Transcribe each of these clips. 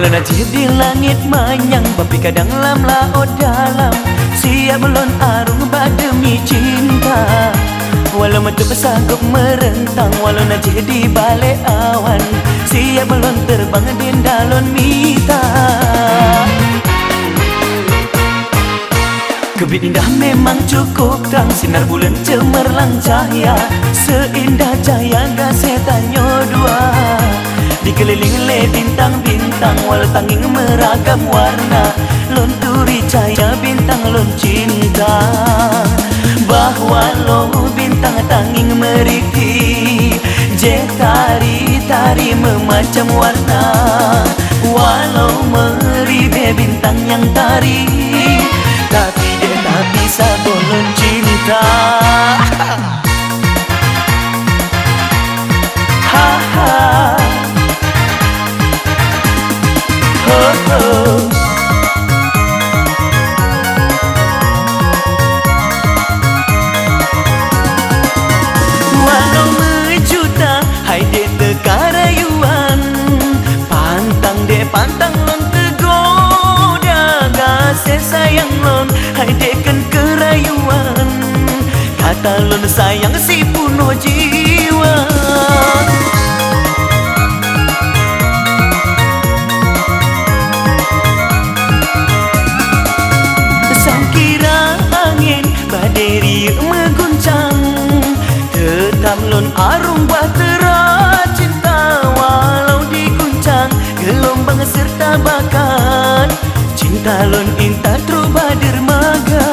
Walau nanti di langit manyang Bapi kadang lam laut dalam Siap belon arung demi cinta. Walau mata bersanggup merentang Walau nanti di balik awan Siap belon terbang di dalon mita. Kebit indah memang cukup terang Sinar bulan cemerlang cahaya Seindah cahaya gasetanyo dua Dikeliling oleh bintang-bintang Walau tanging meragam warna Lonturi cahaya bintang lon cinta. Bahwa lo bintang tanging meriti Je tari-tari memacam warna Walau meribe bintang yang tari Tapi dia tak bisa bolon cinta. Ha ha. Ho ho. Walau menjuta hai dia tekarayuan Pantang dia pantang lon tergoda Gase sayang lon hai dekan kerayuan Kata lon sayang si puno jiwa. Sangkira angin baderi mengguncang Tetap lon arung batera cinta. Walau diguncang gelombang serta bakat Cinta lon inta terubah dermaga.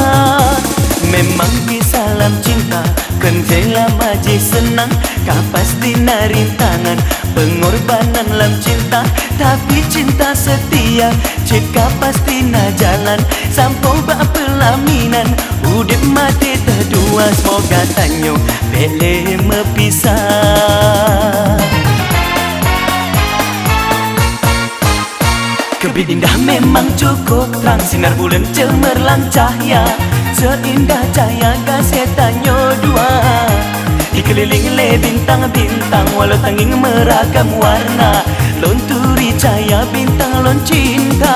Memang di salam cinta Kenjela maji senang Kapas di narintangan Pengorbanan lam cinta Tapi cinta setia Cik kapas di na jalan Sampo bak pelaminan Udip mati terdua Semoga tanyo Bele mepisah. Kebit indah memang cukup terang Sinar bulan cemerlang cahaya Seindah cahaya gasetanyo dua Dikeliling oleh bintang-bintang Walau tanging meragam warna Lonturi cahaya bintang lon cinta.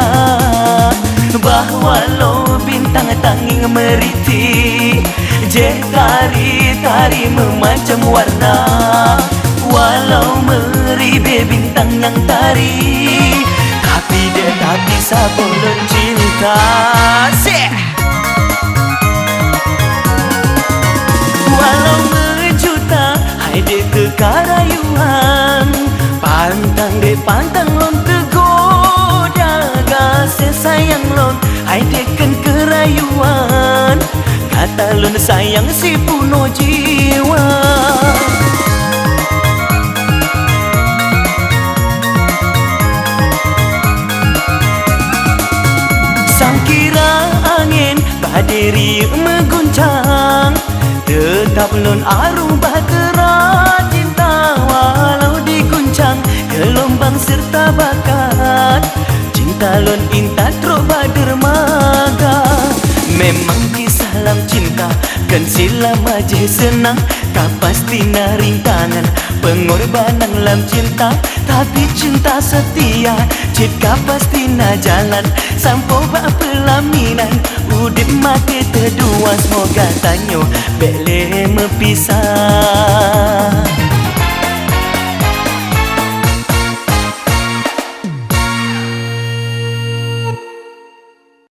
Bahwa lo bintang tanging meriti Je tari-tari memacam warna Walau meribe bintang yang tari Tapi dia tak bisa bolon cinta. Walau menjuta hai dia kekarayuan Pantang dia pantang lon tergoda Gase sayang lon hai dekan kerayuan Kata lon sayang si puno jiwa. Sangkira angin baderi mengguncang Tetap lon arung batera cinta. Walau diguncang gelombang serta bakat Cinta lon inta terubah dermaga. Memang kisah lam cinta Kan sila maje senang Kapas di narintangan Pengorbanan lam cinta Tapi cinta setia Cik kapas di na jalan Sampo bak pelaminan Udip mati terdua Semoga tanyo bele mepisah.